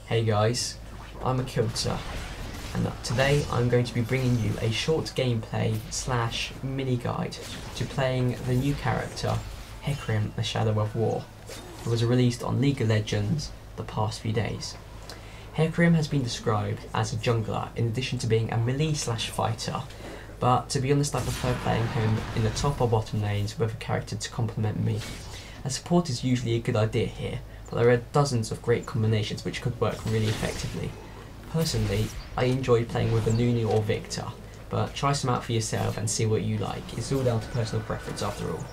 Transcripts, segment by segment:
Hey guys, I'm Akilta, and today I'm going to be bringing you a short gameplay / mini guide to playing the new character Hecarim, the Shadow of War, who was released on League of Legends the past few days. Hecarim has been described as a jungler in addition to being a melee / fighter, but to be honest I prefer playing him in the top or bottom lanes with a character to complement me. A support is usually a good idea here, but there are dozens of great combinations which could work really effectively. Personally, I enjoy playing with a Nunu or Victor, but try some out for yourself and see what you like. It's all down to personal preference after all.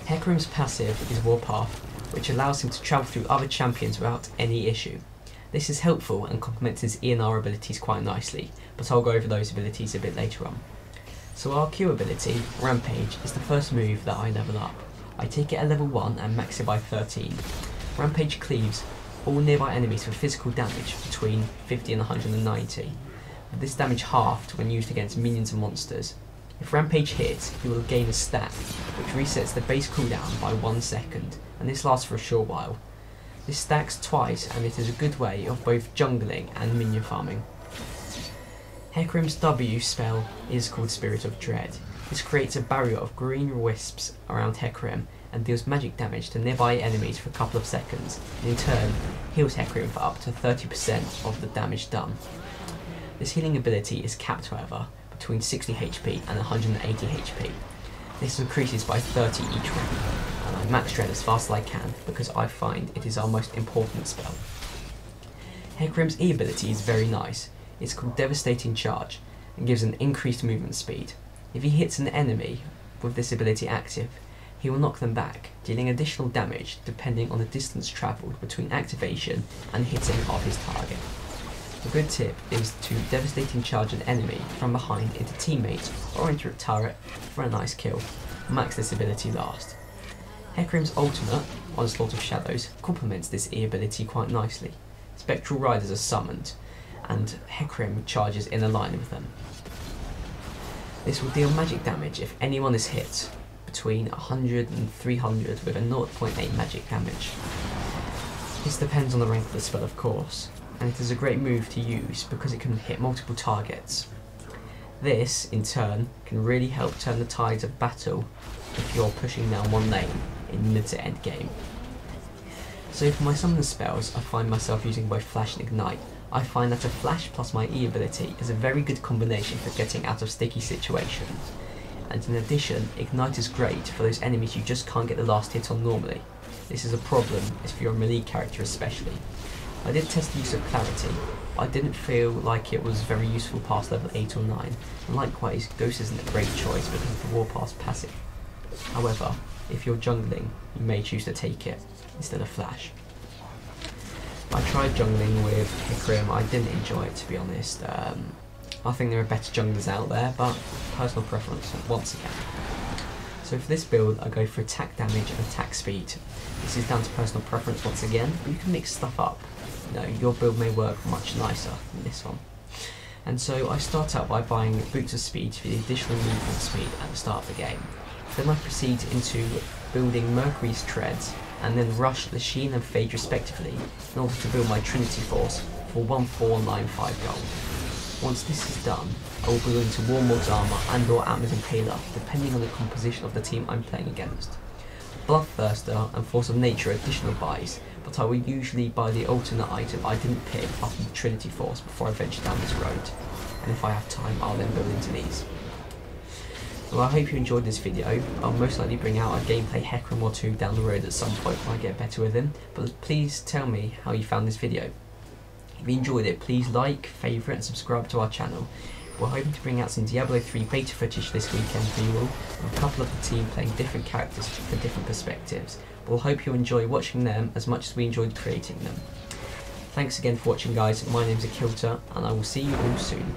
Hecarim's passive is Warpath, which allows him to travel through other champions without any issue. This is helpful and complements his ENR abilities quite nicely, but I'll go over those abilities a bit later on. So our Q ability, Rampage, is the first move that I level up. I take it at level 1 and max it by 13. Rampage cleaves all nearby enemies for physical damage between 50 and 190, with this damage halved when used against minions and monsters. If Rampage hits, he will gain a stack, which resets the base cooldown by 1 second, and this lasts for a short while. This stacks twice, and it is a good way of both jungling and minion farming. Hecarim's W spell is called Spirit of Dread. This creates a barrier of green wisps around Hecarim and deals magic damage to nearby enemies for a couple of seconds, and in turn heals Hecarim for up to 30% of the damage done. This healing ability is capped, however, between 60 HP and 180 HP. This increases by 30 each round, and I max Dread as fast as I can because I find it is our most important spell. Hecarim's E ability is very nice. It's called Devastating Charge and gives an increased movement speed. If he hits an enemy with this ability active, he will knock them back, dealing additional damage depending on the distance travelled between activation and hitting of his target. A good tip is to Devastating Charge an enemy from behind into teammates or into a turret for a nice kill. Max this ability last. Hecarim's ultimate, Onslaught of Shadows, complements this E ability quite nicely. Spectral Riders are summoned, and Hecarim charges in a line with them. This will deal magic damage if anyone is hit, between 100 and 300 with a 0.8 magic damage. This depends on the rank of the spell, of course, and it is a great move to use because it can hit multiple targets. This, in turn, can really help turn the tides of battle if you're pushing down one lane in mid to end game. So for my summon spells, I find myself using both Flash and Ignite. I find that a Flash plus my E ability is a very good combination for getting out of sticky situations, and in addition, Ignite is great for those enemies you just can't get the last hit on normally. This is a problem if you're a melee character especially. I did test the use of Clarity, but I didn't feel like it was very useful past level 8 or 9, and likewise Ghost isn't a great choice because of the Warpath's passive. However, if you're jungling, you may choose to take it instead of Flash. I tried jungling with Hecarim, I didn't enjoy it to be honest. I think there are better junglers out there, but personal preference once again. So for this build I go for attack damage and attack speed. This is down to personal preference once again, but you can mix stuff up. You know, your build may work much nicer than this one. And so I start out by buying Boots of Speed for the additional movement speed at the start of the game. Then I proceed into building Mercury's Treads, and then rush the Sheen and Fade respectively in order to build my Trinity Force for 1495 gold. Once this is done, I will build into Warlord's Armour and or Atma's Impaler, depending on the composition of the team I'm playing against. Bloodthirster and Force of Nature are additional buys, but I will usually buy the alternate item I didn't pick after the Trinity Force before I venture down this road, and if I have time I'll then build into these. Well, I hope you enjoyed this video. I'll most likely bring out a gameplay Hecarim or two down the road at some point when I get better with him, but please tell me how you found this video. If you enjoyed it, please like, favourite and subscribe to our channel. We're hoping to bring out some Diablo 3 beta footage this weekend for you all, with a couple of the team playing different characters for different perspectives. We'll hope you enjoy watching them as much as we enjoyed creating them. Thanks again for watching guys, my name's Akilta and I will see you all soon.